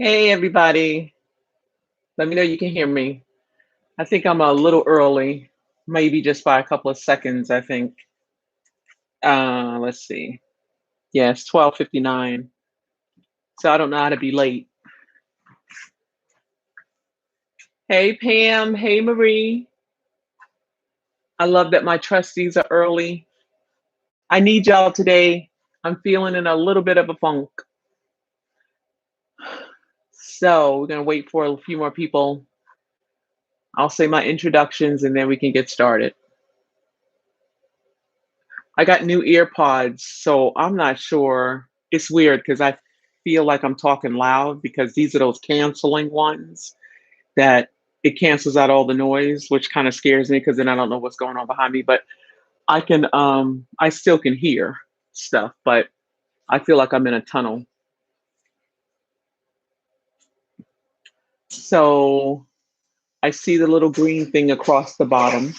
Hey, everybody. Let me know you can hear me. I think I'm a little early, maybe just by a couple of seconds, I think. Let's see. Yeah, it's 12:59. So I don't know how to be late. Hey, Pam. Hey, Marie. I love that my trustees are early. I need y'all today. I'm feeling in a little bit of a funk. So we're going to wait for a few more people. I'll say my introductions and then we can get started. I got new ear pods, so I'm not sure. It's weird because I feel like I'm talking loud because these are those canceling ones that it cancels out all the noise, which kind of scares me because then I don't know what's going on behind me. But I still can hear stuff, but I feel like I'm in a tunnel. So I see the little green thing across the bottom.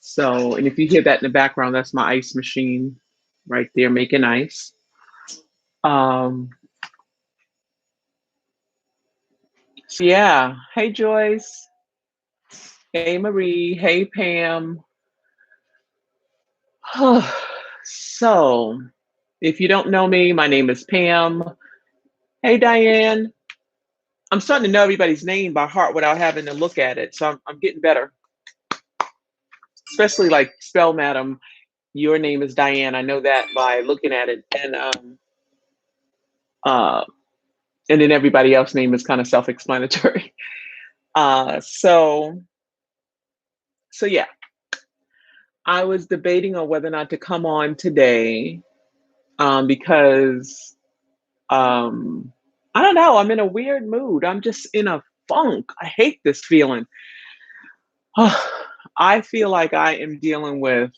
So, and if you hear that in the background, that's my ice machine right there making ice. Um, so yeah. Hey, Joyce. Hey, Marie. Hey, Pam. So, if you don't know me, my name is Pam. Hey, Diane. I'm starting to know everybody's name by heart without having to look at it. So I'm getting better, especially like spell madam. Your name is Diane. I know that by looking at it. Uh, and then everybody else's name is kind of self explanatory. Uh, so, so yeah, I was debating on whether or not to come on today because um I don't know, I'm in a weird mood. I'm just in a funk. I hate this feeling. I feel like I am dealing with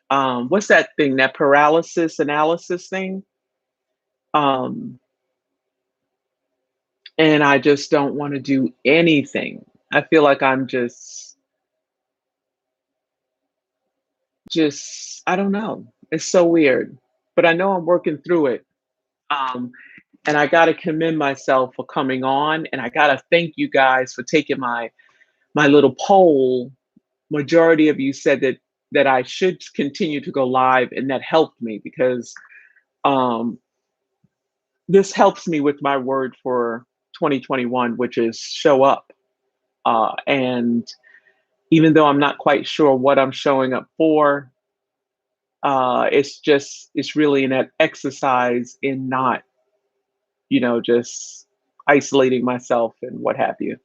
what's that thing, that paralysis analysis thing? um and I just don't want to do anything. I feel like I'm just I don't know, it's so weird, but I know I'm working through it. um and I got to commend myself for coming on, and I got to thank you guys for taking my little poll. Majority of you said that I should continue to go live, and that helped me because um, this helps me with my word for 2021, which is show up. And even though I'm not quite sure what I'm showing up for, it's really an exercise in not, just isolating myself and what have you.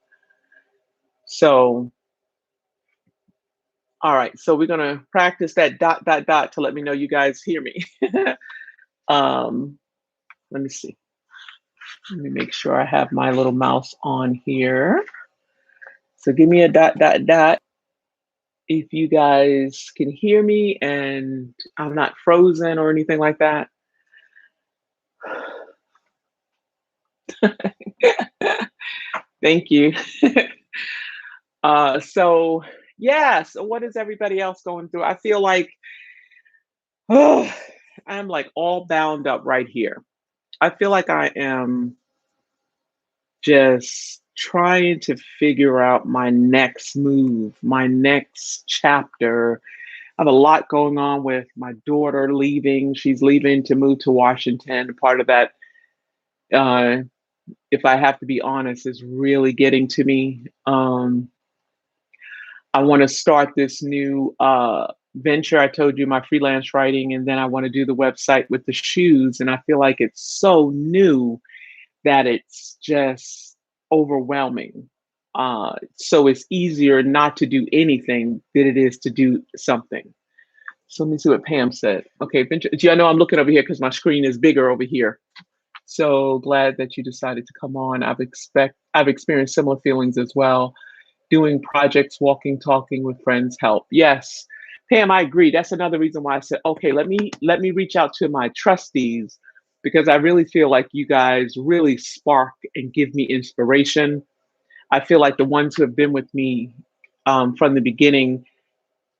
So, all right, so we're gonna practice that dot dot dot to let me know you guys hear me. um, Let me see. Let me make sure I have my little mouse on here. So give me a dot, dot, dot if you guys can hear me and I'm not frozen or anything like that. Thank you. So, yeah, so what is everybody else going through? I feel like, oh, I'm like all bound up right here. I feel like I am just trying to figure out my next move, my next chapter. I have a lot going on with my daughter leaving. She's leaving to move to Washington. Part of that, uh, if I have to be honest, is really getting to me. I want to start this new venture. I told you, my freelance writing, and then I want to do the website with the shoes. And I feel like it's so new that it's just overwhelming. So it's easier not to do anything than it is to do something. So let me see what Pam said. Okay, yeah, I know I'm looking over here because my screen is bigger over here. So glad that you decided to come on. I've experienced similar feelings as well. Doing projects, walking, talking with friends help. Yes, Pam, I agree. That's another reason why I said, okay, let me reach out to my trustees because I really feel like you guys really spark and give me inspiration. I feel like the ones who have been with me from the beginning,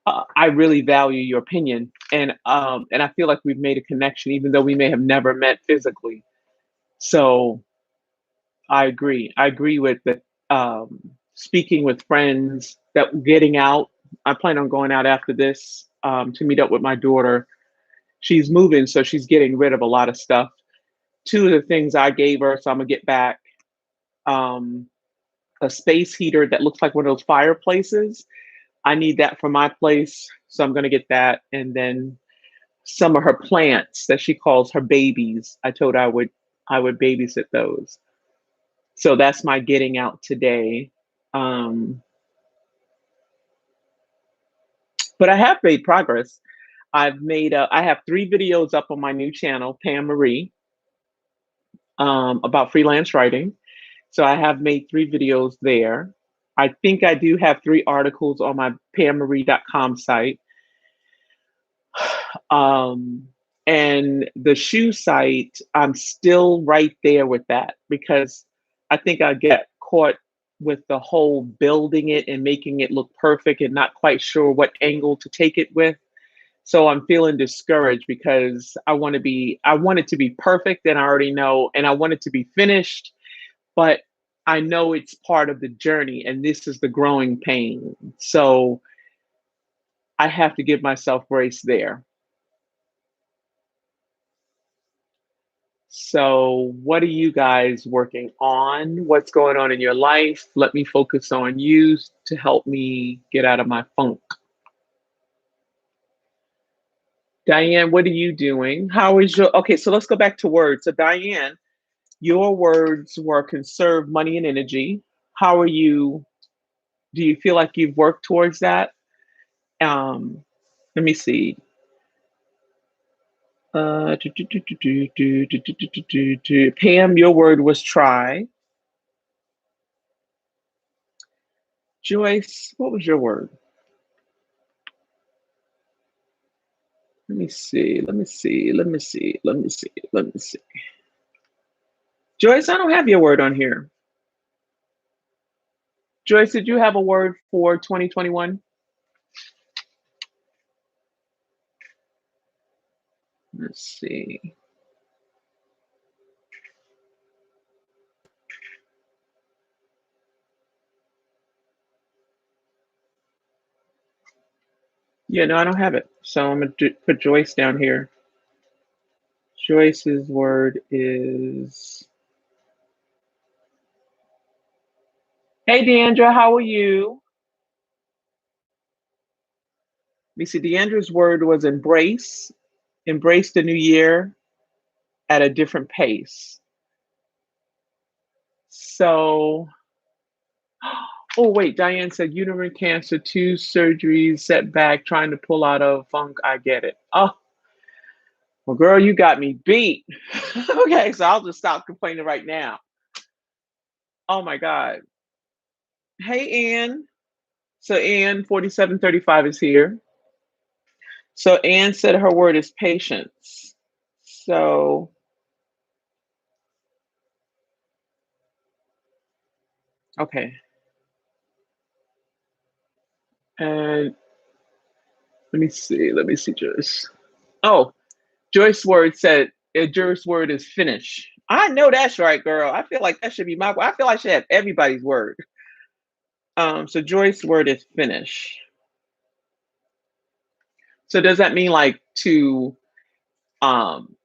I really value your opinion, and I feel like we've made a connection, even though we may have never met physically. So I agree. I agree with the speaking with friends, that getting out. I plan on going out after this to meet up with my daughter. She's moving, so she's getting rid of a lot of stuff. Two of the things I gave her, so I'm gonna get back um, a space heater that looks like one of those fireplaces. I need that for my place, so I'm gonna get that, and then some of her plants that she calls her babies. I told her I would babysit those. So that's my getting out today. Um, but I have made progress. I have 3 videos up on my new channel, Pam Marie, about freelance writing. So I have made 3 videos there. I think I do have 3 articles on my pammarie.com site. Um, and the shoe site, I'm still right there with that because I think I get caught with the whole building it and making it look perfect and not quite sure what angle to take it with. So I'm feeling discouraged because I want it to be perfect and I already know, and I want it to be finished, but I know it's part of the journey and this is the growing pain. So I have to give myself grace there. So, what are you guys working on? What's going on in your life? Let me focus on you to help me get out of my funk. Diane, what are you doing? How is your okay? So, let's go back to words. So, Diane, your words were conserve money and energy. How are you? Do you feel like you've worked towards that? Um, Let me see. Pam, your word was try. Joyce, what was your word? Let me see. Let me see. Let me see. Let me see. Let me see. Joyce, I don't have your word on here. Joyce, did you have a word for 2021? Let's see. Yeah, no, I don't have it. So I'm going to put Joyce down here. Joyce's word is. Hey, Deandra, how are you? Let me see. Deandra's word was embrace. Embrace the new year at a different pace. So, oh, wait, Diane said uterine cancer, 2 surgeries, setback, trying to pull out of funk. I get it. Oh, well, girl, you got me beat. Okay, so I'll just stop complaining right now. Oh my God. Hey, Ann. So, Ann, 4735 is here. So, Ann said her word is patience. So, okay. And let me see. Let me see, Joyce. Oh, Joyce's word said, Joyce's word is finish. I know that's right, girl. I feel like that should be my word. I feel like I should have everybody's word. So Joyce's word is finish. So does that mean like um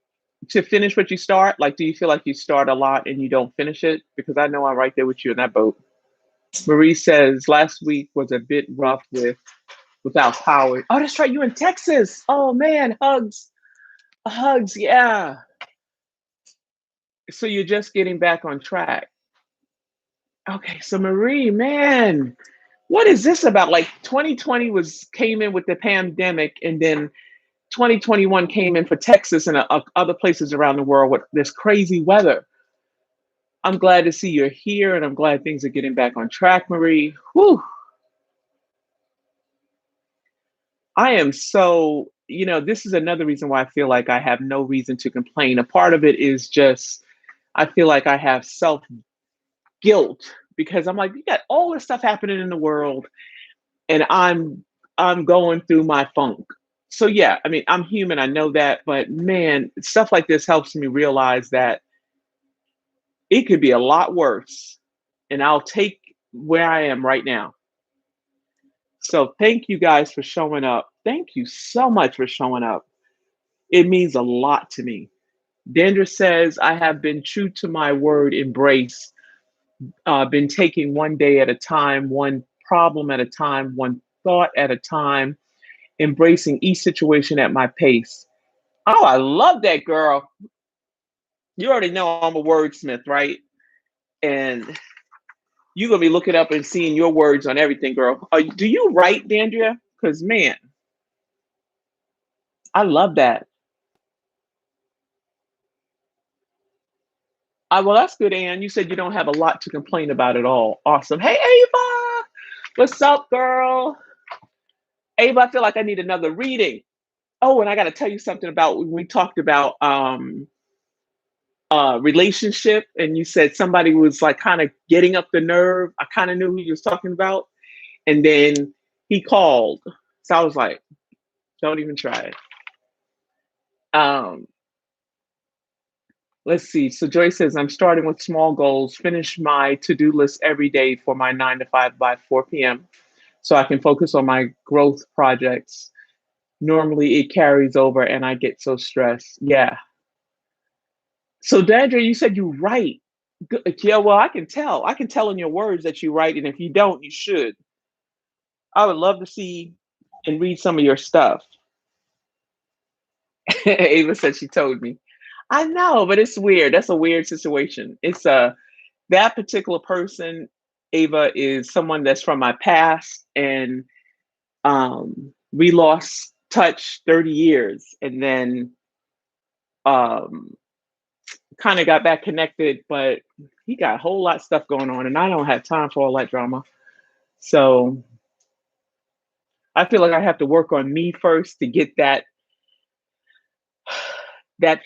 to finish what you start? Like, do you feel like you start a lot and you don't finish it? Because I know I'm right there with you in that boat. Marie says last week was a bit rough without power. Oh, that's right. You in Texas. Oh man, hugs, hugs. Yeah. So you're just getting back on track. Okay, so Marie, man, what is this about? Like 2020 was came in with the pandemic, and then 2021 came in for Texas and other places around the world with this crazy weather. I'm glad to see you're here, and I'm glad things are getting back on track, Marie. Whew. I am so, this is another reason why I feel like I have no reason to complain. A part of it is just, I feel like I have self guilt because I'm like, you got all this stuff happening in the world, and I'm going through my funk. So yeah, I mean, I'm human, I know that, but man, stuff like this helps me realize that It could be a lot worse, and I'll take where I am right now. So thank you guys for showing up. Thank you so much for showing up. It means a lot to me. Dendra says, I have been true to my word, embrace, been taking one day at a time, one problem at a time, one thought at a time, embracing each situation at my pace. Oh, I love that, girl. You already know I'm a wordsmith, right? And you're going to be looking up and seeing your words on everything, girl. Do you write, Dandria? Because, man, I love that. Well, that's good, Ann. You said you don't have a lot to complain about at all. Awesome. Hey, Ava. What's up, girl? Ava, I feel like I need another reading. Oh, and I got to tell you something about when we talked about relationship, and you said somebody was like kind of getting up the nerve. I kind of knew who you was talking about. And then he called. So I was like, don't even try it. Um, let's see. So Joy says, I'm starting with small goals, finish my to-do list every day for my 9 to 5 by 4 p.m. so I can focus on my growth projects. Normally it carries over and I get so stressed. Yeah. So Dandra, you said you write. Yeah, well, I can tell. I can tell in your words that you write, and if you don't, you should. I would love to see and read some of your stuff. Ava said she told me. I know, but it's weird. That's a weird situation. It's that particular person, Ava, is someone that's from my past, and we lost touch 30 years, and then um, kind of got back connected, but he got a whole lot of stuff going on, and I don't have time for all that drama. So I feel like I have to work on me first to get that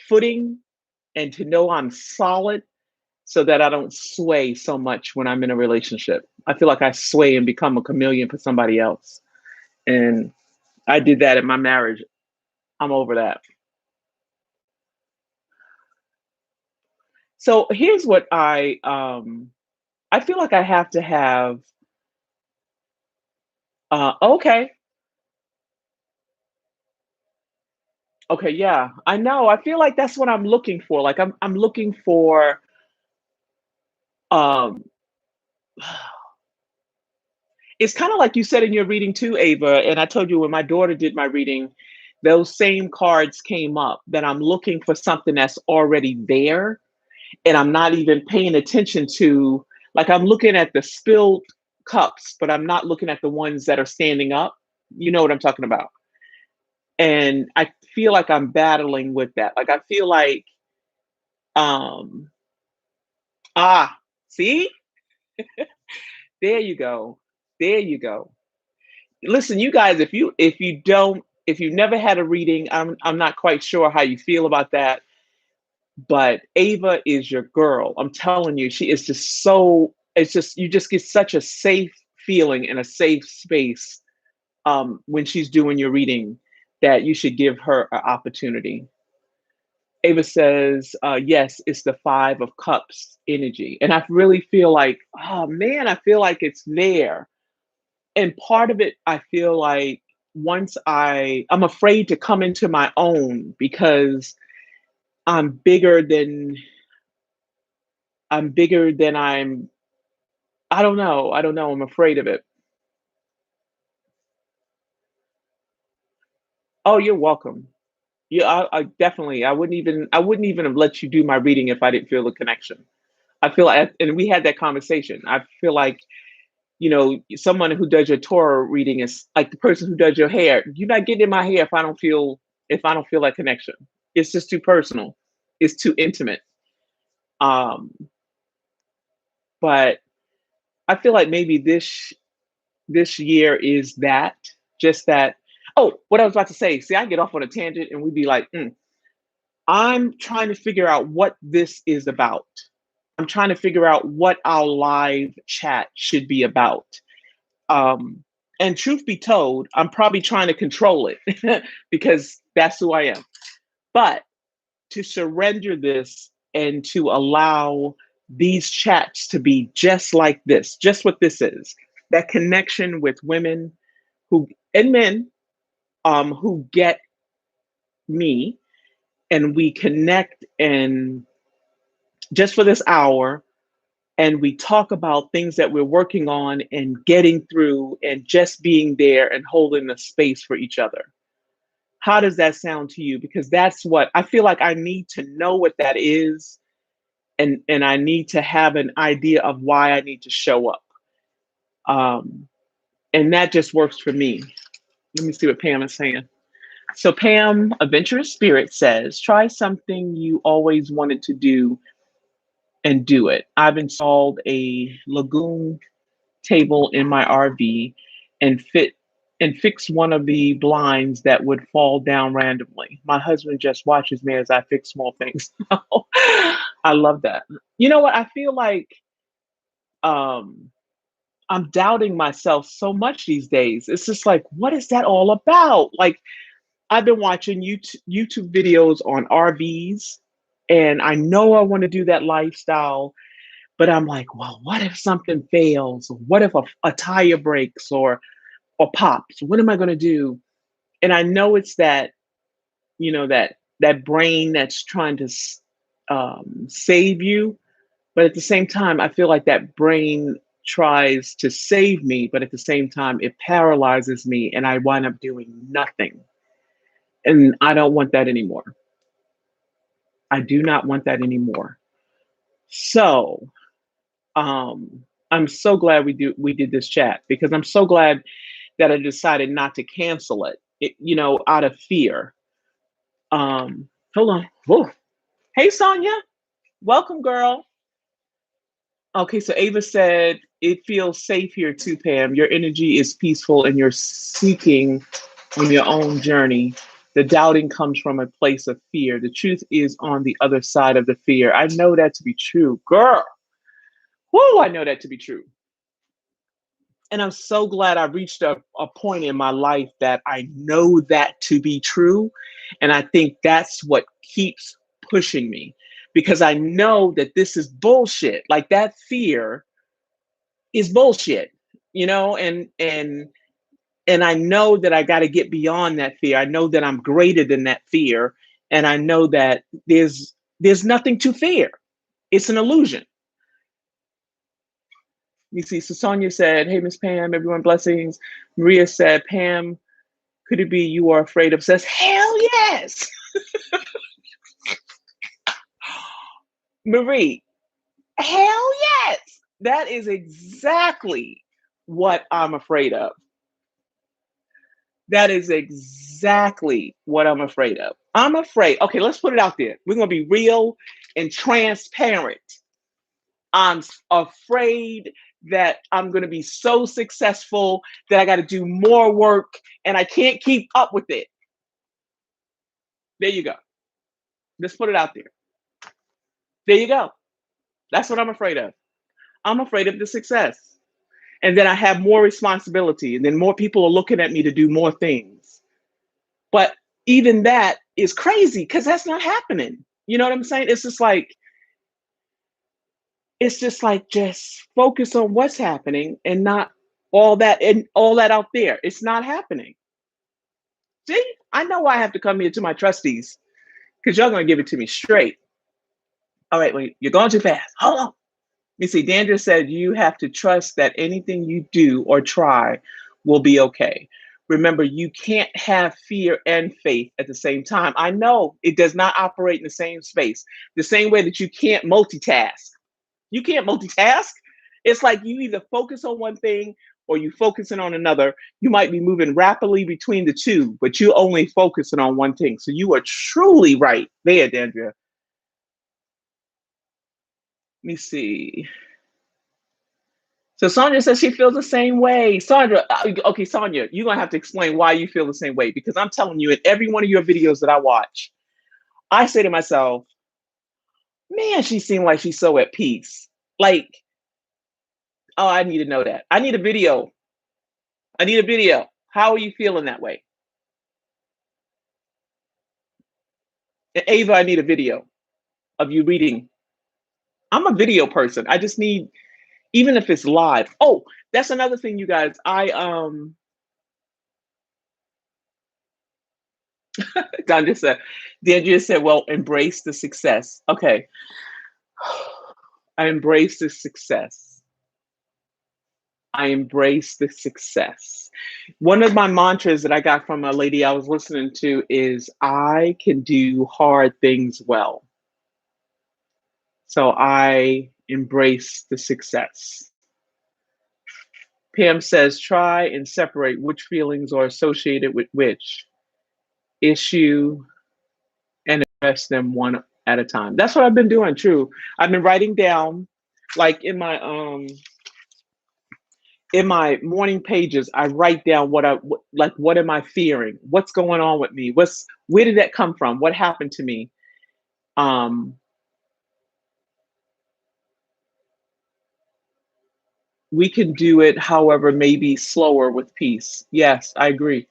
footing and to know I'm solid so that I don't sway so much when I'm in a relationship. I feel like I sway and become a chameleon for somebody else. And I did that in my marriage. I'm over that. So here's what I feel like I have to have okay. Okay, yeah. I know. I feel like that's what I'm looking for. Like I'm looking for um it's kind of like you said in your reading too, Ava. And I told you when my daughter did my reading, those same cards came up that I'm looking for something that's already there. And I'm not even paying attention to, like, I'm looking at the spilled cups, but I'm not looking at the ones that are standing up. You know what I'm talking about. And I feel like I'm battling with that. Like, I feel like, um, ah, see, there you go. There you go. Listen, you guys, if you never had a reading, I'm not quite sure how you feel about that, but Ava is your girl. I'm telling you, she is just so, it's just, you just get such a safe feeling and a safe space when she's doing your reading, that you should give her an opportunity. Ava says, yes, it's the 5 of Cups energy. And I really feel like, oh man, I feel like it's there. And part of it, I feel like once I'm afraid to come into my own because I'm bigger than I'm bigger than I'm I don't know. I don't know. I'm afraid of it. Oh, you're welcome. Yeah, I definitely I wouldn't even have let you do my reading if I didn't feel the connection. I feel like, and we had that conversation. I feel like, someone who does your Torah reading is like the person who does your hair. You're not getting in my hair if I don't feel that connection. It's just too personal. It's too intimate. Um, but I feel like maybe this year is that, just that. Oh, what I was about to say. See, I get off on a tangent and we'd be like, I'm trying to figure out what this is about. I'm trying to figure out what our live chat should be about. Um, and truth be told, I'm probably trying to control it because that's who I am. But to surrender this and to allow these chats to be just like this, just what this is. That connection with women who and men who get me, and we connect, and just for this hour, and we talk about things that we're working on and getting through, and just being there and holding the space for each other. How does that sound to you? Because that's what I feel like I need to know what that is, and I need to have an idea of why I need to show up. Um, and that just works for me. Let me see what Pam is saying. So Pam, Adventurous Spirit says, try something you always wanted to do and do it. I've installed a lagoon table in my RV and fix one of the blinds that would fall down randomly. My husband just watches me as I fix small things. I love that. You know what? I feel like um I'm doubting myself so much these days. It's just like, what is that all about? Like, I've been watching YouTube videos on RVs, and I know I want to do that lifestyle, but I'm like, well, what if something fails? What if a tire breaks or pops? What am I going to do? And I know it's that, that brain that's trying to save you, but at the same time, I feel like that brain tries to save me, but at the same time, it paralyzes me, and I wind up doing nothing. And I don't want that anymore. I do not want that anymore. So I'm so glad we did this chat, because I'm so glad that I decided not to cancel it, out of fear. Hold on. Whoa. Hey, Sonia. Welcome, girl. Okay, so Ava said, it feels safe here too, Pam. Your energy is peaceful and you're seeking on your own journey. The doubting comes from a place of fear. The truth is on the other side of the fear. I know that to be true. Girl, whoo, I know that to be true. And I'm so glad I reached a point in my life that I know that to be true. And I think that's what keeps pushing me, because I know that this is bullshit. Like, that fear is bullshit, and I know that I got to get beyond that fear. I know that I'm greater than that fear. And I know that there's nothing to fear. It's an illusion. You see, so Sonia said, hey, Miss Pam, everyone, blessings. Maria said, Pam, could it be you are afraid of success? Hell yes. Marie, hell yes. That is exactly what I'm afraid of. That is exactly what I'm afraid of. I'm afraid. Okay, let's put it out there. We're going to be real and transparent. I'm afraid that I'm going to be so successful that I got to do more work and I can't keep up with it. There you go. Let's put it out there. There you go. That's what I'm afraid of. I'm afraid of the success. And then I have more responsibility, and then more people are looking at me to do more things. But even that is crazy, because that's not happening. You know what I'm saying? It's just like just focus on what's happening, and not all that out there. It's not happening. See, I know I have to come here to my trustees, because y'all gonna give it to me straight. All right, wait, you're going too fast. Hold on. You see, Dandra said you have to trust that anything you do or try will be okay. Remember, you can't have fear and faith at the same time. I know it does not operate in the same space, the same way that you can't multitask. You can't multitask. It's like you either focus on one thing or you focusing on another. You might be moving rapidly between the two, but you're only focusing on one thing. So you are truly right there, Dandra. Let me see. So Sonia says she feels the same way. Sandra, okay, Sonia, you're gonna have to explain why you feel the same way, because I'm telling you, in every one of your videos that I watch, I say to myself, man, she seemed like she's so at peace. Like, oh, I need to know that. I need a video. I need a video. How are you feeling that way? And Ava, I need a video of you reading. I'm a video person. I just need, even if it's live. Oh, that's another thing, you guys. Don just said, Dan just said, well, embrace the success. Okay. I embrace the success. I embrace the success. One of my mantras that I got from a lady I was listening to is I can do hard things well. So I embrace the success. Pam says, try and separate which feelings are associated with which issue and address them one at a time. That's what I've been doing, true. I've been writing down, like in my morning pages, I write down like what am I fearing? What's going on with me? Where did that come from? What happened to me? Um, we can do it, however, maybe slower with peace. Yes, I agree.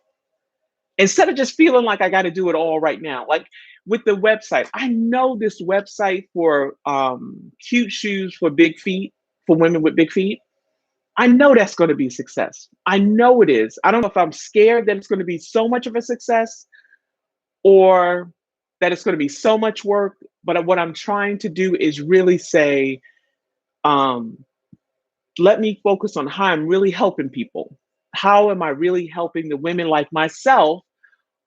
Instead of just feeling like I got to do it all right now. Like with the website, I know this website for cute shoes for big feet, for women with big feet. I know that's going to be a success. I know it is. I don't know if I'm scared that it's going to be so much of a success or that it's going to be so much work. But what I'm trying to do is really say, um, let me focus on how I'm really helping people. How am I really helping the women like myself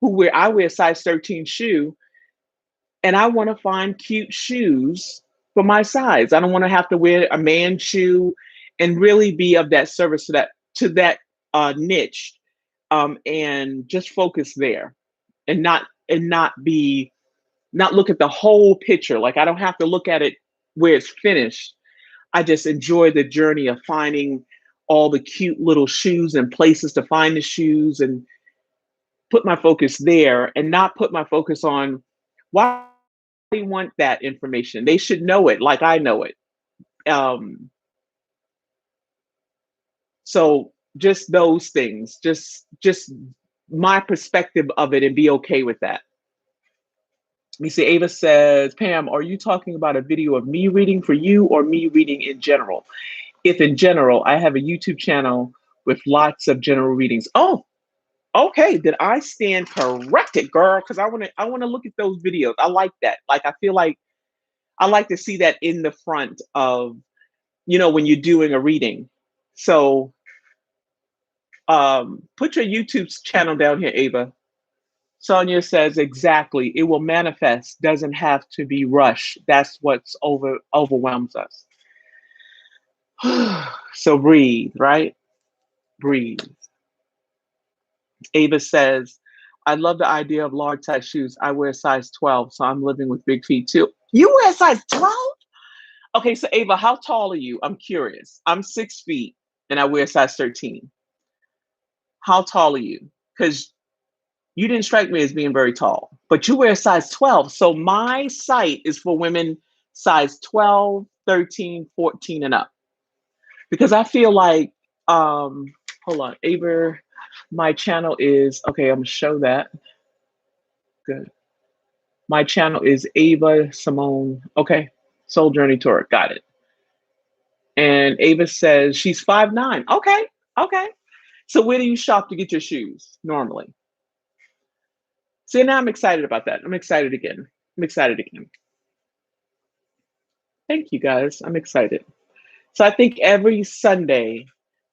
I wear a size 13 shoe and I want to find cute shoes for my size. I don't want to have to wear a man shoe and really be of that service to that niche, and just focus there and not look at the whole picture. Like I don't have to look at it where it's finished. I just enjoy the journey of finding all the cute little shoes and places to find the shoes and put my focus there and not put my focus on why they want that information. They should know it like I know it. Um, so just those things, just my perspective of it and be okay with that. Let me see. Ava says, Pam, are you talking about a video of me reading for you or me reading in general? If in general, I have a YouTube channel with lots of general readings. Oh, okay, then I stand corrected, girl, because I want to look at those videos. I like that. Like I feel like I like to see that in the front of, when you're doing a reading. So put your YouTube channel down here, Ava. Sonia says exactly. It will manifest, doesn't have to be rushed. That's what's overwhelms us. So breathe, right? Breathe. Ava says, I love the idea of large size shoes. I wear size 12, so I'm living with big feet too. You wear size 12? Okay, so Ava, how tall are you? I'm curious. I'm 6 feet and I wear size 13. How tall are you? Because you didn't strike me as being very tall, but you wear size 12. So my site is for women size 12, 13, 14, and up. Because I feel like, hold on, Ava, my channel is, okay, I'm gonna show that. Good. My channel is Ava Simone. Okay, Soul Journey Tour. Got it. And Ava says she's 5'9". Okay, okay. So where do you shop to get your shoes normally? See, now I'm excited about that. I'm excited again. I'm excited again. Thank you guys. I'm excited. So I think every Sunday,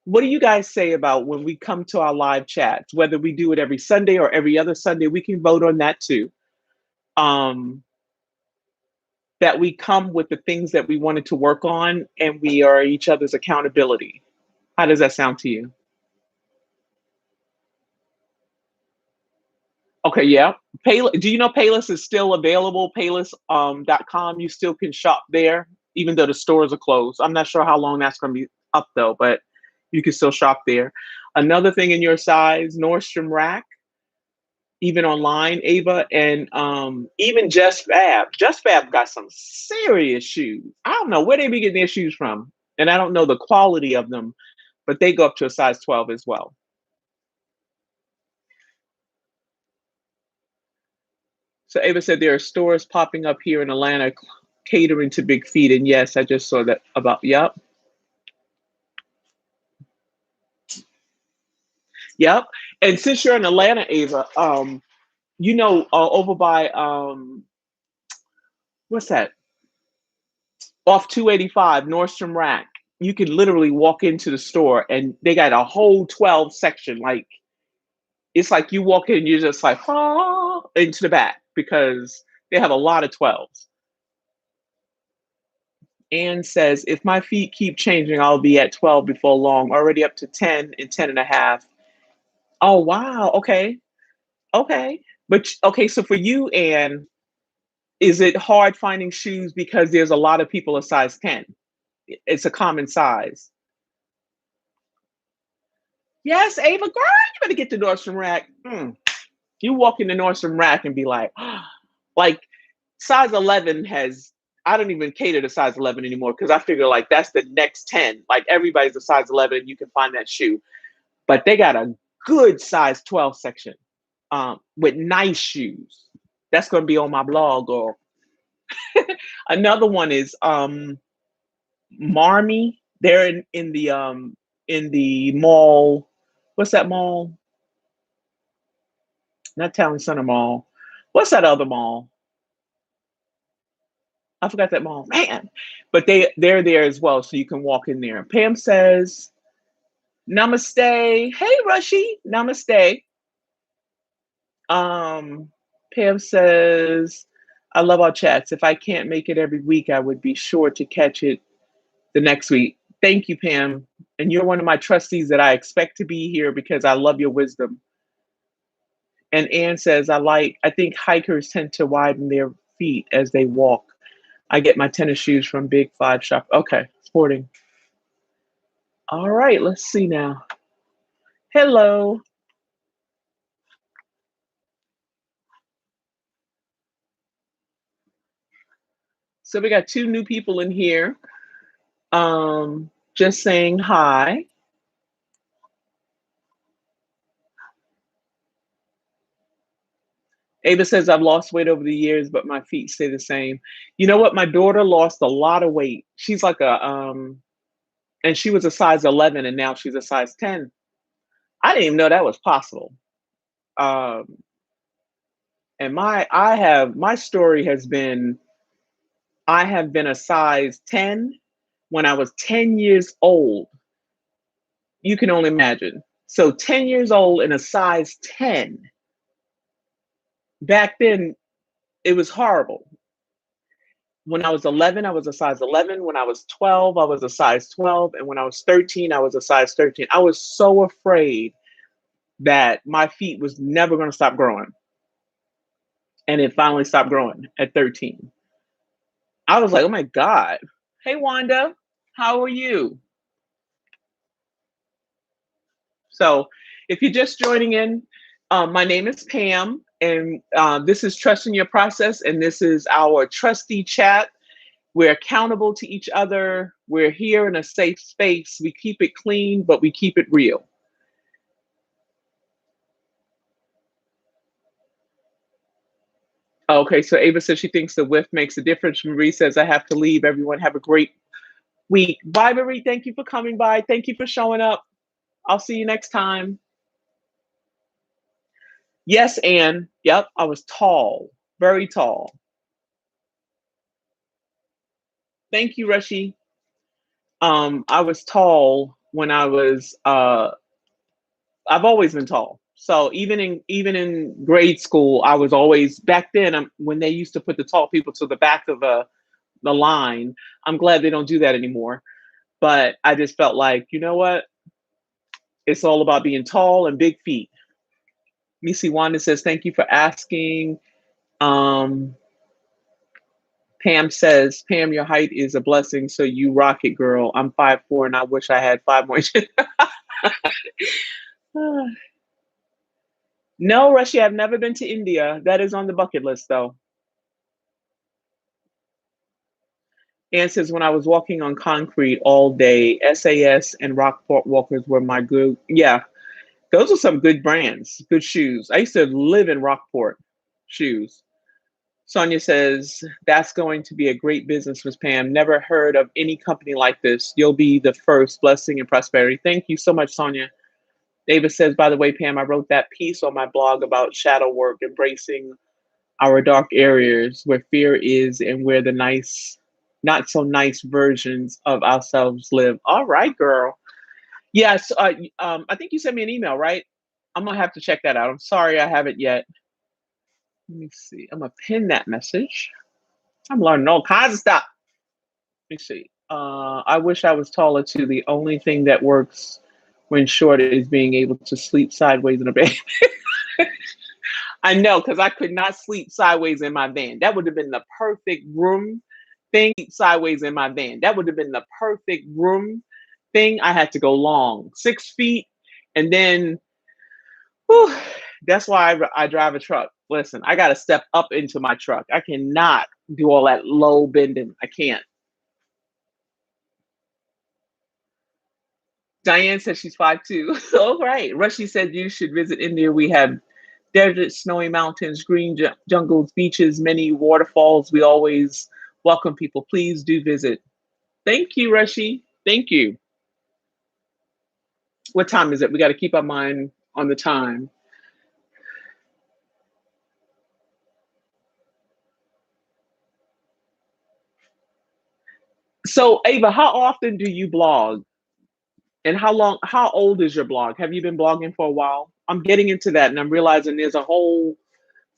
what do you guys say about when we come to our live chats, whether we do it every Sunday or every other Sunday, we can vote on that too. Um, that we come with the things that we wanted to work on and we are each other's accountability. How does that sound to you? Okay, yeah. Do you know Payless is still available? Payless.com. You still can shop there, even though the stores are closed. I'm not sure how long that's going to be up though, but you can still shop there. Another thing in your size, Nordstrom Rack, even online, Ava, and even Just Fab. Just Fab got some serious shoes. I don't know where they be getting their shoes from, and I don't know the quality of them, but they go up to a size 12 as well. So Ava said there are stores popping up here in Atlanta catering to big feet. And yes, I just saw that about, yep, yep. And since you're in Atlanta, Ava, over by, what's that? Off 285, Nordstrom Rack, you can literally walk into the store and they got a whole 12 section. Like, it's like you walk in and you're just like, oh, into the back because they have a lot of 12s. Anne says, if my feet keep changing, I'll be at 12 before long, already up to 10 and 10 and a half. Oh, wow. Okay. Okay. But, okay. So for you, Anne, is it hard finding shoes because there's a lot of people a size 10? It's a common size. Yes, Ava, girl, you better get the Nordstrom Rack. You walk in the Nordstrom Rack and be like, like size 11 has, I don't even cater to size 11 anymore because I figure like that's the next 10. Like everybody's a size 11 and you can find that shoe. But they got a good size 12 section with nice shoes. That's going to be on my blog. Or another one is Marmy. They're in the mall. What's that mall? Not Town Center Mall. What's that other mall? I forgot that mall. Man. But they're there as well, so you can walk in there. Pam says, Namaste. Hey Rushy. Namaste. Um, Pam says, I love our chats. If I can't make it every week, I would be sure to catch it the next week. Thank you, Pam. And you're one of my trustees that I expect to be here because I love your wisdom. And Ann says, I think hikers tend to widen their feet as they walk. I get my tennis shoes from Big Five Shop. Okay, sporting. All right, let's see now. Hello. So we got two new people in here. Just saying hi. Ava says, I've lost weight over the years, but my feet stay the same. You know what? My daughter lost a lot of weight. She's like and she was a size 11 and now she's a size 10. I didn't even know that was possible. Um, and my story has been, I have been a size 10 when I was 10 years old. You can only imagine. So 10 years old and a size 10. Back then, it was horrible. When I was 11, I was a size 11. When I was 12, I was a size 12. And when I was 13, I was a size 13. I was so afraid that my feet was never going to stop growing. And it finally stopped growing at 13. I was like, oh my God. Hey, Wanda, how are you? So if you're just joining in, my name is Pam, and this is Trusting Your Process, and this is our trustee chat. We're accountable to each other. We're here in a safe space. We keep it clean, but we keep it real. Okay, so Ava says she thinks the whiff makes a difference. Marie says, I have to leave. Everyone have a great week. Bye, Marie. Thank you for coming by. Thank you for showing up. I'll see you next time. Yes, Anne. Yep, I was tall, very tall. Thank you, Rushy. I was tall when I was I've always been tall. So even in grade school, I was always back then when they used to put the tall people to the back of the line. I'm glad they don't do that anymore. But I just felt like, you know what? It's all about being tall and big feet. Missy Wanda says, thank you for asking. Um, Pam says, Pam, your height is a blessing, so you rock it, girl. I'm 5'4", and I wish I had 5 more inches. No, Russia, I've never been to India. That is on the bucket list, though. Ann says, when I was walking on concrete all day, SAS and Rockport walkers were my good. Yeah, those are some good brands, good shoes. I used to live in Rockport shoes. Sonia says, that's going to be a great business, Miss Pam. Never heard of any company like this. You'll be the first. Blessing and prosperity. Thank you so much, Sonia. David says, by the way, Pam, I wrote that piece on my blog about shadow work, embracing our dark areas where fear is and where the nice, not so nice versions of ourselves live. All right, girl. Yes, I think you sent me an email, right? I'm gonna have to check that out. I'm sorry I haven't yet. Let me see. I'm gonna pin that message. I'm learning all kinds of stuff. Let me see. I wish I was taller too. The only thing that works when short is being able to sleep sideways in a bed. I know, because I could not sleep sideways in my van. That would have been the perfect room thing. Sideways in my van. That would have been the perfect room thing. I had to go long, 6 feet, and then whew, that's why I drive a truck. Listen, I got to step up into my truck. I cannot do all that low bending. I can't. Diane says she's 5'2". All right. Rushy said you should visit India. We have deserts, snowy mountains, green jungles, beaches, many waterfalls. We always welcome people. Please do visit. Thank you, Rushy. Thank you. What time is it? We got to keep our mind on the time. So, Ava, how often do you blog? And how old is your blog? Have you been blogging for a while? I'm getting into that and I'm realizing there's a whole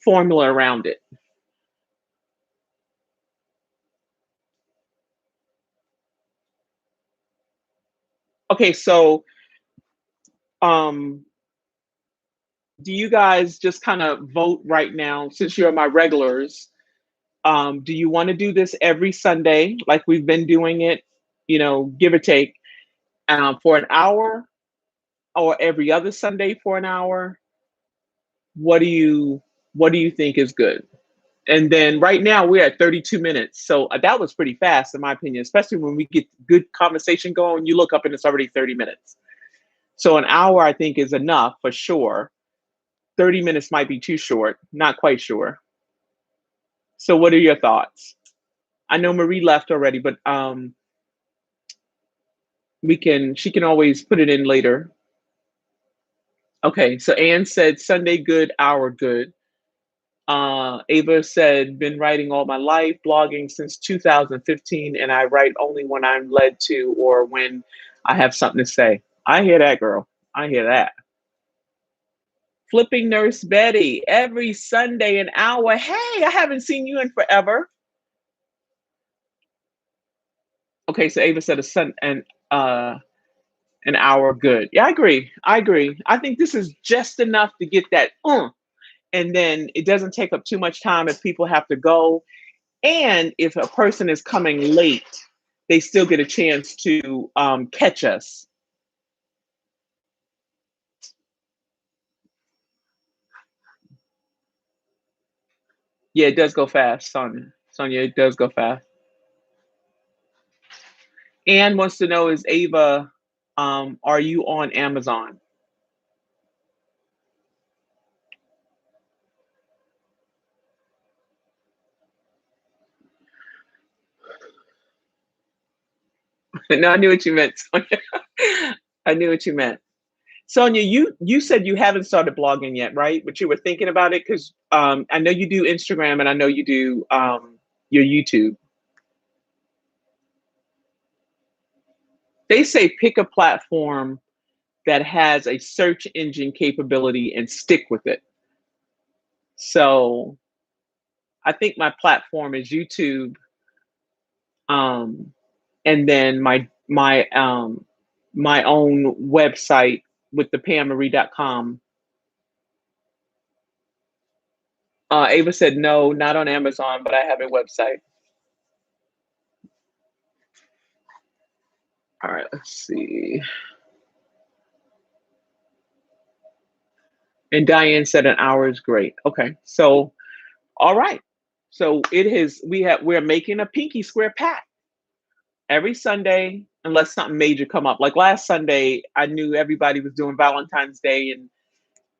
formula around it. Okay, so um do you guys just kind of vote right now since you're my regulars? Do you want to do this every Sunday like we've been doing it, give or take, for an hour, or every other Sunday for an hour? What do you think is good? And then right now we're at 32 minutes. So that was pretty fast in my opinion, especially when we get good conversation going. You look up and it's already 30 minutes. So an hour I think is enough for sure. 30 minutes might be too short, not quite sure. So what are your thoughts? I know Marie left already, but she can always put it in later. Okay, so Anne said Sunday good, hour good. Ava said, been writing all my life, blogging since 2015, and I write only when I'm led to or when I have something to say. I hear that, girl. I hear that. Flipping Nurse Betty, every Sunday an hour. Hey, I haven't seen you in forever. Okay, so Ava said an hour good. Yeah, I agree. I agree. I think this is just enough to get that and then it doesn't take up too much time if people have to go. And if a person is coming late, they still get a chance to catch us. Yeah, it does go fast, Sonia. Sonia, it does go fast. Anne wants to know, is Ava, are you on Amazon? No, I knew what you meant, Sonia. I knew what you meant. Sonia, you said you haven't started blogging yet, right? But you were thinking about it because I know you do Instagram and I know you do your YouTube. They say pick a platform that has a search engine capability and stick with it. So I think my platform is YouTube, um, and then my own website with the pammarie.com. Ava said no, not on Amazon, but I have a website. All right, let's see. And Diane said an hour is great. Okay, so all right. So it is. We're making a pinky square pact every Sunday, unless something major come up. Like last Sunday, I knew everybody was doing Valentine's Day, and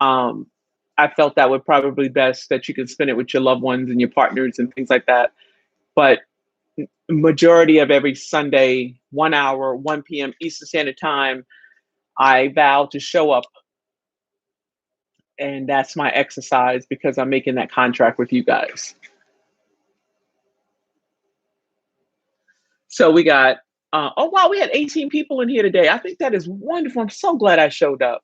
um, I felt that would probably best that you can spend it with your loved ones and your partners and things like that. But majority of every Sunday, 1 hour, 1 p.m. Eastern Standard Time, I vow to show up, and that's my exercise because I'm making that contract with you guys. So we got, oh wow, we had 18 people in here today. I think that is wonderful. I'm so glad I showed up.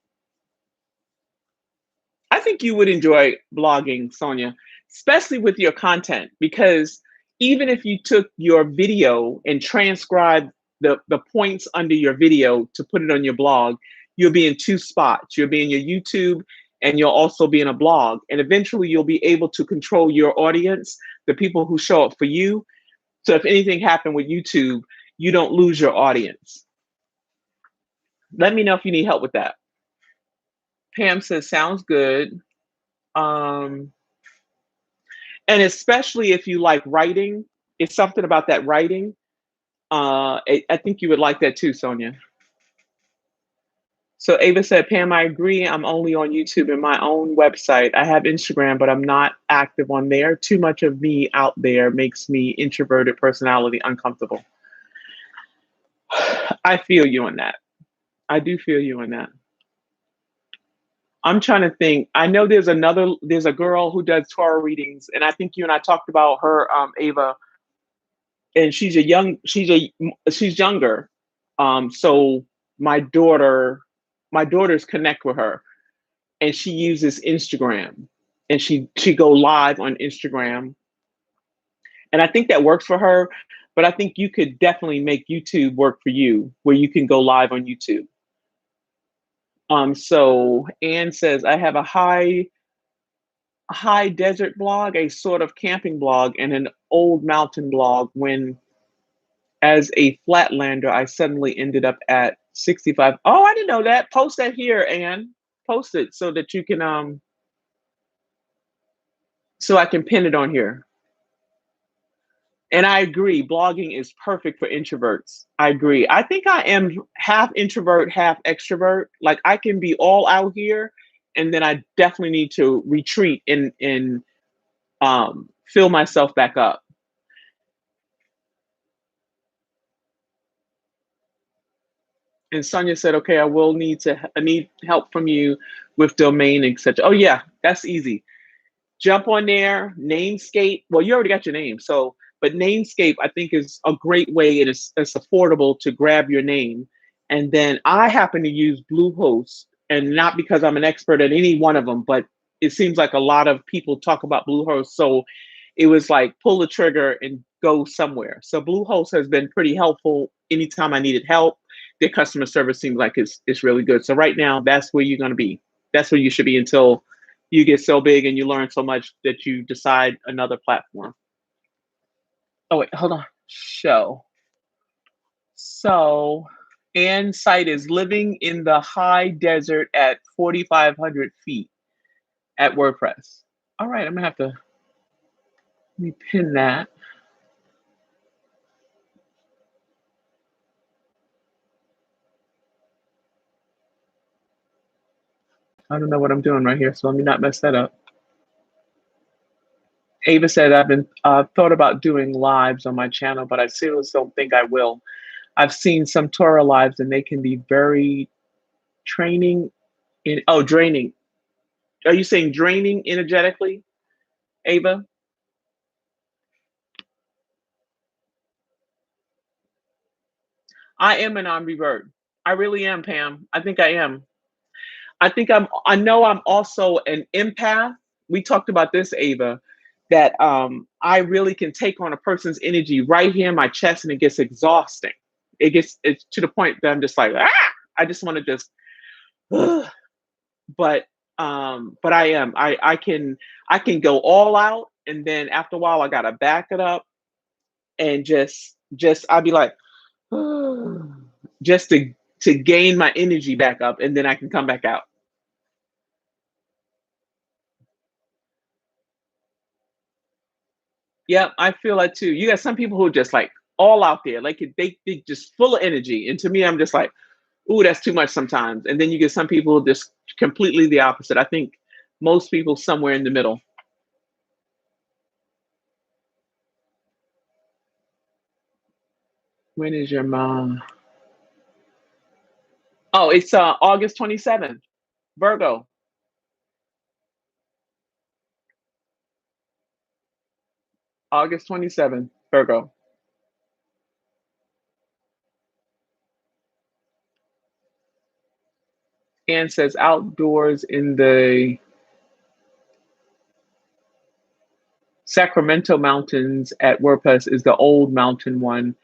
I think you would enjoy blogging, Sonia, especially with your content, because even if you took your video and transcribed the points under your video to put it on your blog, you'll be in two spots. You'll be in your YouTube and you'll also be in a blog. And eventually you'll be able to control your audience, the people who show up for you. So if anything happened with YouTube, you don't lose your audience. Let me know if you need help with that. Pam says, sounds good. Um, and especially if you like writing, it's something about that writing. I think you would like that too, Sonia. So Ava said, Pam, I agree. I'm only on YouTube and my own website. I have Instagram, but I'm not active on there. Too much of me out there makes me introverted personality uncomfortable. I feel you on that. I do feel you on that. I'm trying to think. I know there's a girl who does tarot readings, and I think you and I talked about her, Ava, and she's younger. So my daughters connect with her, and she uses Instagram, and she go live on Instagram, and I think that works for her. But I think you could definitely make YouTube work for you, where you can go live on YouTube. So Anne says, I have a high desert blog, a sort of camping blog, and an old mountain blog. When as a flatlander, I suddenly ended up at 65. Oh, I didn't know that. Post that here, Anne. Post it so that you can so I can pin it on here. And I agree, blogging is perfect for introverts. I agree. I think I am half introvert, half extrovert. Like I can be all out here, and then I definitely need to retreat and fill myself back up. And Sonia said, okay, I need help from you with domain, etc. Oh yeah, that's easy. Jump on there, Namescape. Well, you already got your name. So, but Namescape, I think, is a great way. It's affordable to grab your name. And then I happen to use Bluehost, and not because I'm an expert at any one of them, but it seems like a lot of people talk about Bluehost. So it was like pull the trigger and go somewhere. So Bluehost has been pretty helpful anytime I needed help. Their customer service seems like it's really good. So right now, that's where you're going to be. That's where you should be until you get so big and you learn so much that you decide another platform. Oh, wait, hold on. Show. So, Anne's site is living in the high desert at 4,500 feet at WordPress. All right, I'm going to have to let me pin that. I don't know what I'm doing right here, so let me not mess that up. Ava said, I've been thought about doing lives on my channel, but I seriously don't think I will. I've seen some Torah lives and they can be very draining. Are you saying draining energetically, Ava? I am an ambivert. I really am, Pam. I think I am. I know I'm also an empath. We talked about this, Ava, that I really can take on a person's energy right here in my chest and it gets exhausting. It's to the point that I'm just like, ah, I just want to just but I can go all out, and then after a while I gotta back it up and just I'll be like just to gain my energy back up, and then I can come back out. Yeah, I feel that too. You got some people who are just like all out there, like they just full of energy, and to me, I'm just like, ooh, that's too much sometimes. And then you get some people just completely the opposite. I think Most people somewhere in the middle. When is your mom? Oh, it's August 27th. Virgo. August 27th. Virgo. Ann says outdoors in the Sacramento Mountains at WordPress is the old mountain one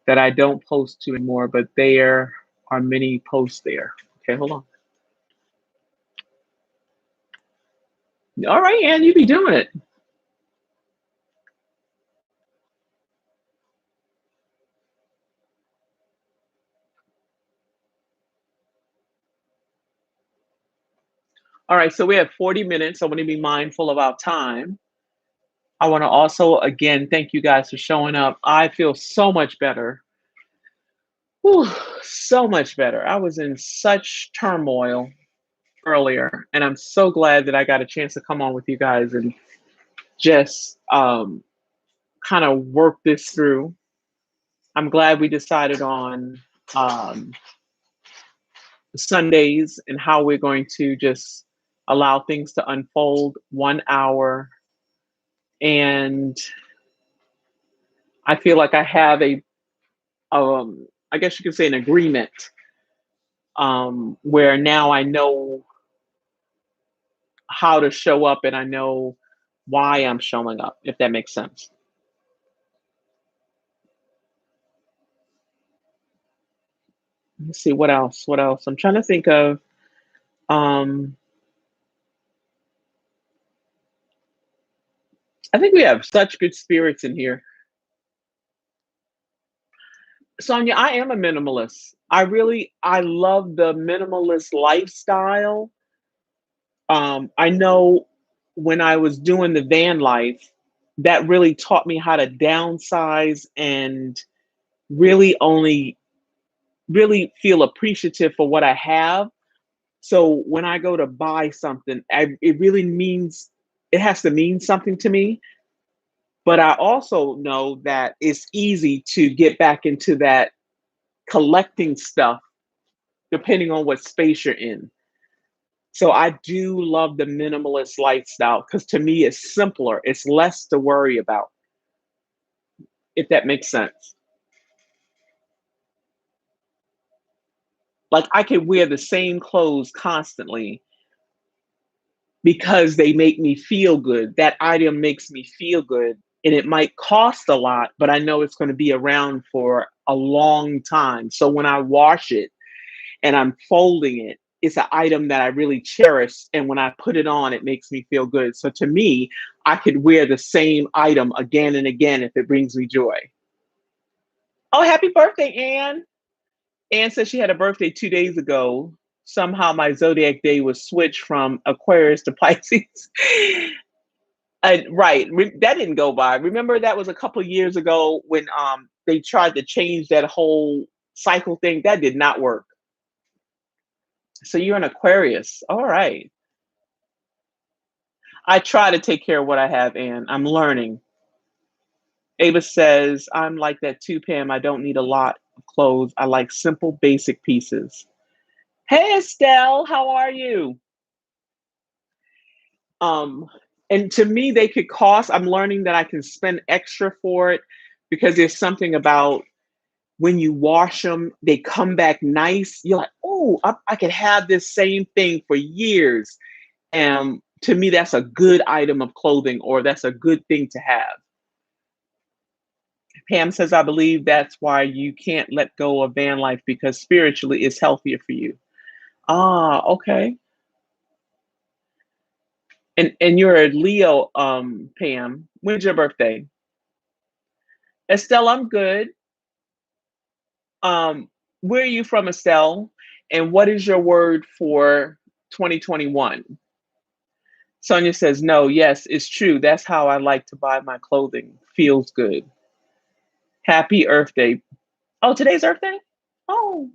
that I don't post to anymore, but there are many posts there. Okay, hold on. All right, Ann, you be doing it. All right, so we have 40 minutes. I want to be mindful of our time. I want to also, again, thank you guys for showing up. I feel so much better. Whew, so much better. I was in such turmoil earlier, and I'm so glad that I got a chance to come on with you guys and just kind of work this through. I'm glad we decided on um, Sundays and how we're going to just allow things to unfold 1 hour. And I feel like I have I guess you could say an agreement where now I know how to show up and I know why I'm showing up, if that makes sense. Let me see what else. What else? I'm trying to think of. Um, I think we have such good spirits in here. Sonia, I am a minimalist. I love the minimalist lifestyle. I know when I was doing the van life, that really taught me how to downsize and really only really feel appreciative for what I have. So when I go to buy something, it really means it has to mean something to me. But I also know that it's easy to get back into that collecting stuff depending on what space you're in. So I do love the minimalist lifestyle because to me it's simpler, it's less to worry about, if that makes sense. Like I could wear the same clothes constantly because they make me feel good. That item makes me feel good. And it might cost a lot, but I know it's going to be around for a long time. So when I wash it and I'm folding it, it's an item that I really cherish. And when I put it on, it makes me feel good. So to me, I could wear the same item again and again if it brings me joy. Oh, happy birthday, Anne. Anne said she had a birthday 2 days ago. Somehow my zodiac day was switched from Aquarius to Pisces. Right, that didn't go by. Remember that was a couple of years ago when they tried to change that whole cycle thing. That did not work. So you're an Aquarius. All right. I try to take care of what I have, and I'm learning. Ava says, I'm like that too, Pam. I don't need a lot of clothes. I like simple, basic pieces. Hey, Estelle, how are you? Um, and to me, they could cost. I'm learning that I can spend extra for it because there's something about when you wash them, they come back nice. You're like, oh, I could have this same thing for years. And to me, that's a good item of clothing or that's a good thing to have. Pam says, I believe that's why you can't let go of van life because spiritually it's healthier for you. Ah, okay. And you're a Leo, Pam. When's your birthday? Estelle, I'm good. Um, where are you from, Estelle? And what is your word for 2021? Sonia says, no, yes, it's true. That's how I like to buy my clothing. Feels good. Happy Earth Day. Oh, today's Earth Day? Oh,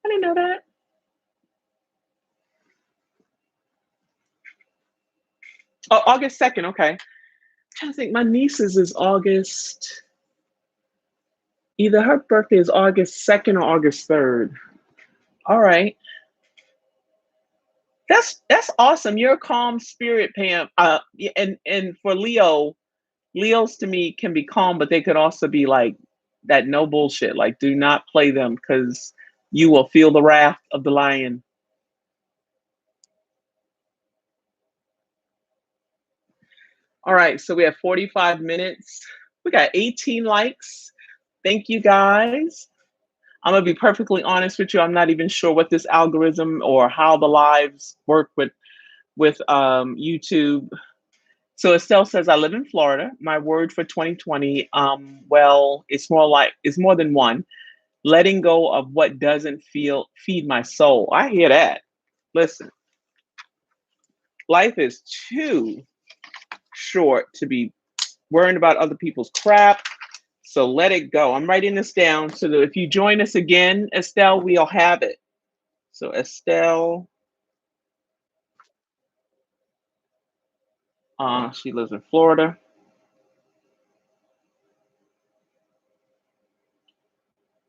I didn't know that. Oh, August 2nd. Okay. I'm trying to think. My niece's is August. Either her birthday is August 2nd or August 3rd. All right. That's awesome. You're a calm spirit, Pam. And for Leos to me can be calm, but they could also be like that no bullshit. Like, do not play them because you will feel the wrath of the lion. All right, so we have 45 minutes. We got 18 likes. Thank you guys. I'm gonna be perfectly honest with you. I'm not even sure what this algorithm or how the lives work with YouTube. So Estelle says, I live in Florida. My word for 2020, well, it's more than one. Letting go of what doesn't feel feed my soul. I hear that. Listen, life is too short to be worrying about other people's crap. So let it go. I'm writing this down so that if you join us again, Estelle, we'll have it. So Estelle, she lives in Florida.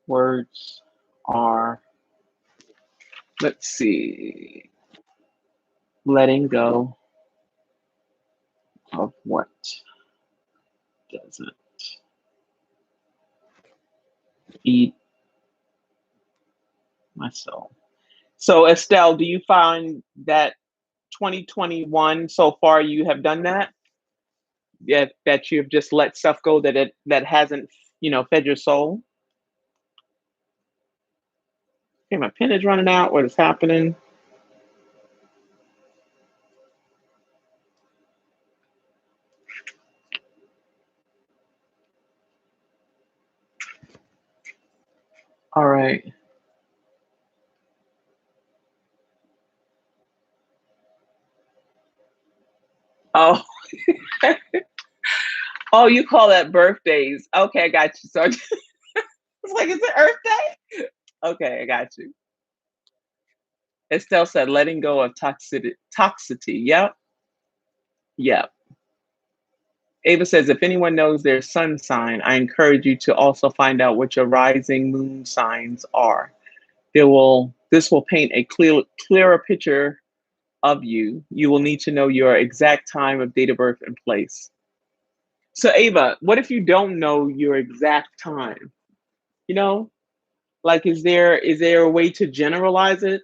Words are, let's see, letting go of what doesn't feed my soul. So Estelle, do you find that 2021 so far you have done that? Yeah, that you've just let stuff go that hasn't, fed your soul? Okay, my pen is running out. What is happening? All right. Oh, oh, you call that birthdays. Okay, I got you. So it's like, is it Earth Day? Okay, I got you. Estelle said, letting go of toxicity. Yep. Yep. Ava says, if anyone knows their sun sign, I encourage you to also find out what your rising moon signs are. This will paint a clearer picture of you. You will need to know your exact time of date of birth and place. So Ava, what if you don't know your exact time? You know, like is there a way to generalize it?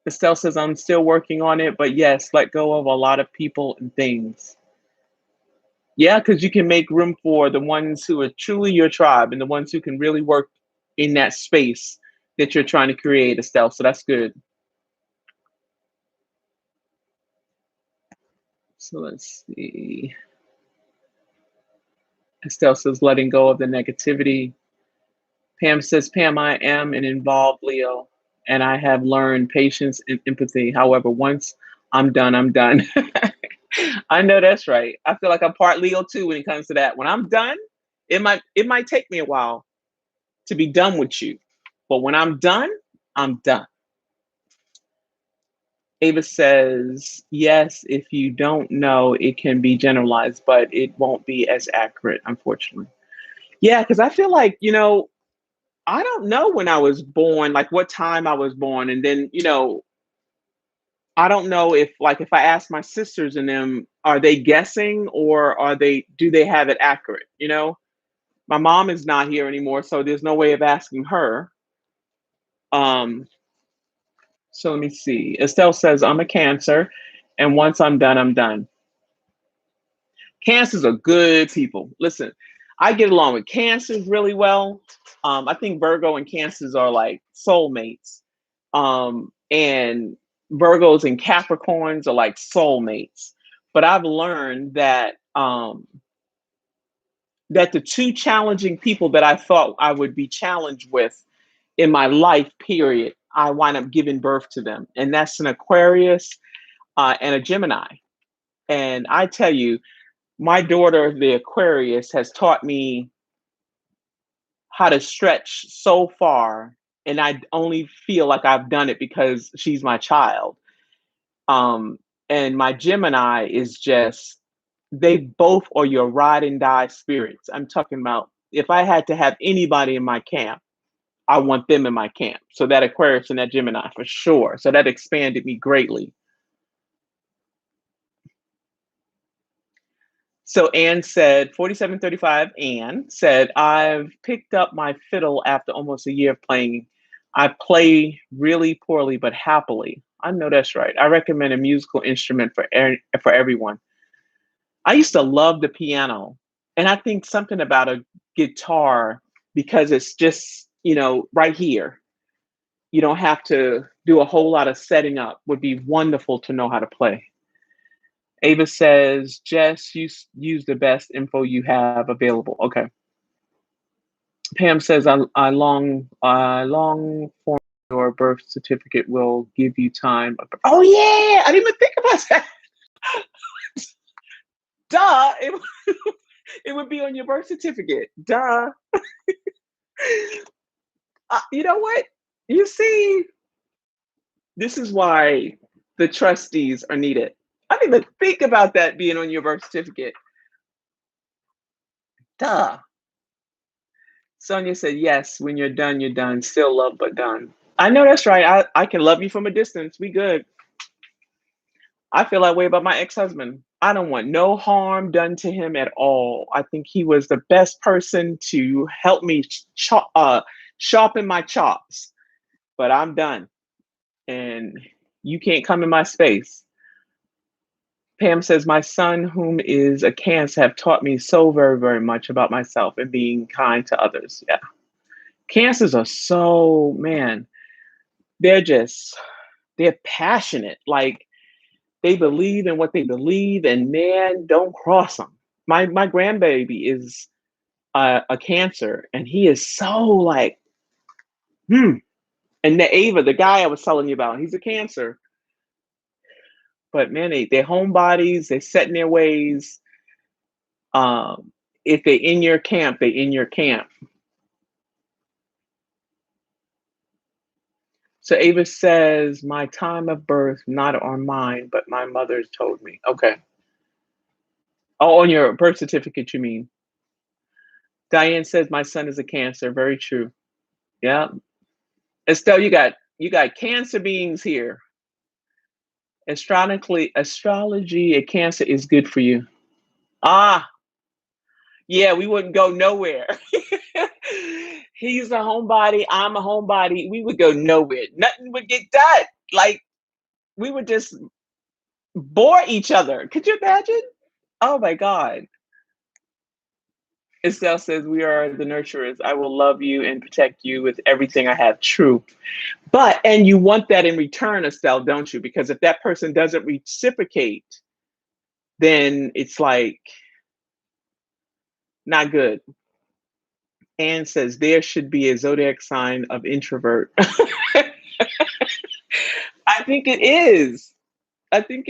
Estelle says I'm still working on it, but yes, let go of a lot of people and things. Yeah, because you can make room for the ones who are truly your tribe and the ones who can really work in that space that you're trying to create, Estelle. So that's good. So let's see. Estelle says letting go of the negativity. Pam says, Pam, I am an involved Leo and I have learned patience and empathy. However, once I'm done, I'm done. I know that's right. I feel like I'm part Leo too when it comes to that. When I'm done, it might take me a while to be done with you. But when I'm done, I'm done. Ava says, yes, if you don't know, it can be generalized, but it won't be as accurate, unfortunately. Yeah, because I feel like, I don't know when I was born, like what time I was born. And then, I don't know if I ask my sisters and them, are they guessing or do they have it accurate? My mom is not here anymore, so there's no way of asking her. Um, so let me see. Estelle says, I'm a Cancer, and once I'm done, I'm done. Cancers are good people. Listen, I get along with Cancers really well. I think Virgo and Cancers are like soulmates. And Virgos and Capricorns are like soulmates. But I've learned that the two challenging people that I thought I would be challenged with in my life period, I wind up giving birth to them, and that's an Aquarius and a Gemini. And I tell you, my daughter, the Aquarius, has taught me how to stretch so far and I only feel like I've done it because she's my child. Um, and my Gemini is just, they both are your ride and die spirits. I'm talking about if I had to have anybody in my camp, I want them in my camp. So that Aquarius and that Gemini for sure. So that expanded me greatly. So Anne said, 4735 Anne said, I've picked up my fiddle after almost a year of playing. I play really poorly, but happily. I know that's right. I recommend a musical instrument for everyone. I used to love the piano. And I think something about a guitar, because it's just, right here. You don't have to do a whole lot of setting up, would be wonderful to know how to play. Ava says, Jess, use the best info you have available. Okay. Pam says, I long for your birth certificate will give you time. Oh yeah, I didn't even think about that. Duh, it would be on your birth certificate. Duh. You know what? You see, this is why the trustees are needed. I didn't even think about that being on your birth certificate. Duh. Sonia said, yes, when you're done, you're done. Still love, but done. I know that's right. I can love you from a distance. We good. I feel that way about my ex-husband. I don't want no harm done to him at all. I think he was the best person to help me sharpen my chops. But I'm done. And you can't come in my space. Pam says, my son, whom is a Cancer, have taught me so very, very much about myself and being kind to others. Yeah. Cancers are so, man, they're passionate. Like they believe in what they believe, and man, don't cross them. My grandbaby is a Cancer, and he is so like, hmm. And the Ava, the guy I was telling you about, he's a Cancer. But man, they're homebodies. They're set in their ways. Um, if they're in your camp, they're in your camp. So Ava says, my time of birth, not on mine, but my mother's told me. Okay. Oh, on your birth certificate, you mean? Diane says, my son is a Cancer. Very true. Yeah. Estelle, you got Cancer beings here. Astrology, a Cancer is good for you. Ah, yeah, we wouldn't go nowhere. He's a homebody. I'm a homebody. We would go nowhere. Nothing would get done. Like we would just bore each other. Could you imagine? Oh my God. Estelle says, we are the nurturers. I will love you and protect you with everything I have. True. And you want that in return, Estelle, don't you? Because if that person doesn't reciprocate, then it's like not good. Anne says, there should be a zodiac sign of introvert. I think it is. I think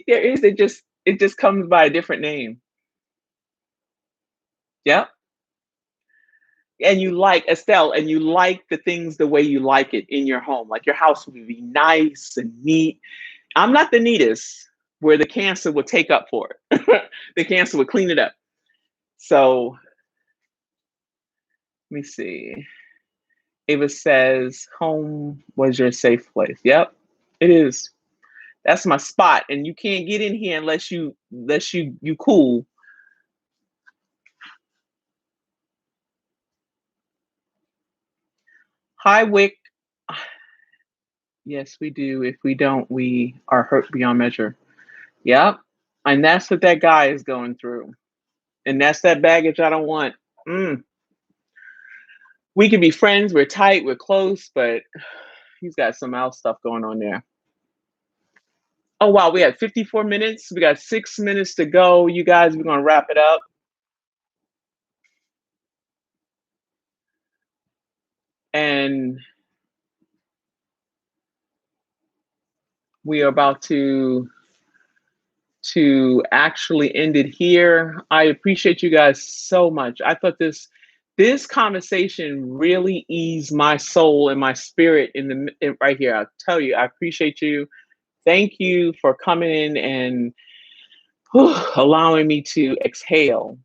there is. It just comes by a different name. Yeah. And you like Estelle, and you like the things the way you like it in your home. Like your house would be nice and neat. I'm not the neatest, where the Cancer will take up for it. The Cancer will clean it up. So let me see. Ava says, home was your safe place. Yep, it is. That's my spot. And you can't get in here unless you cool. Hi, Wick. Yes, we do. If we don't, we are hurt beyond measure. Yep. And that's what that guy is going through. And that's that baggage I don't want. Mm. We can be friends, we're tight, we're close, but he's got some else stuff going on there. Oh wow, we had 54 minutes. We got 6 minutes to go. You guys, we're gonna wrap it up. And we are about to actually end it here. I appreciate you guys so much. I thought This conversation really eased my soul and my spirit right here. I'll tell you, I appreciate you. Thank you for coming in and allowing me to exhale.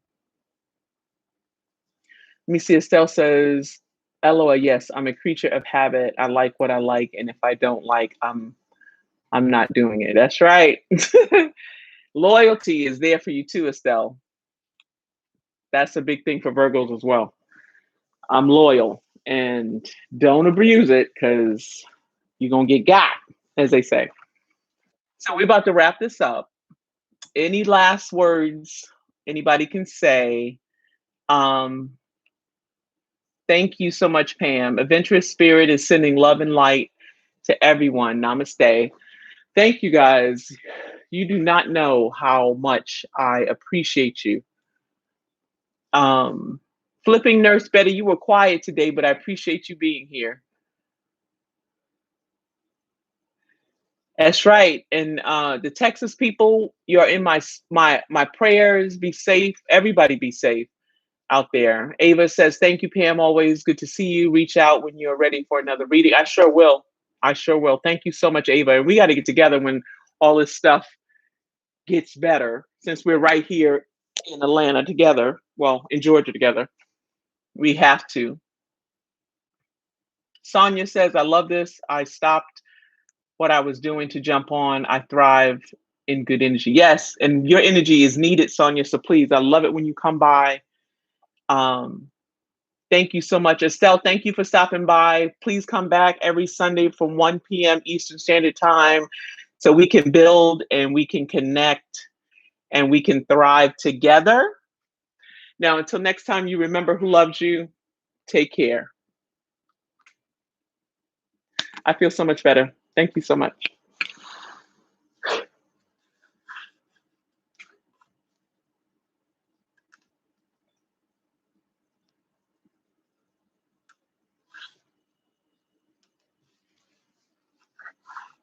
Let me see. Estelle says, "LOL, yes, I'm a creature of habit. I like what I like, and if I don't like, I'm not doing it." That's right. Loyalty is there for you too, Estelle. That's a big thing for Virgos as well. I'm loyal and don't abuse it because you're gonna get got, as they say. So we're about to wrap this up. Any last words anybody can say? Um, Thank you so much, Pam. Adventurous Spirit is sending love and light to everyone. Namaste. Thank you guys. You do not know how much I appreciate you. Um, Flipping Nurse Betty, you were quiet today, but I appreciate you being here. That's right. And the Texas people, you're in my prayers. Be safe. Everybody be safe out there. Ava says, "Thank you, Pam. Always good to see you. Reach out when you're ready for another reading." I sure will. I sure will. Thank you so much, Ava. And we got to get together when all this stuff gets better, since we're right here in Atlanta together. Well, in Georgia together. We have to. Sonia says, "I love this. I stopped what I was doing to jump on. I thrive in good energy." Yes, and your energy is needed, Sonia. So please, I love it when you come by. Um, Thank you so much. Estelle, thank you for stopping by. Please come back every Sunday from 1 p.m. Eastern Standard Time so we can build and we can connect and we can thrive together. Now, until next time, you remember who loves you. Take care. I feel so much better. Thank you so much.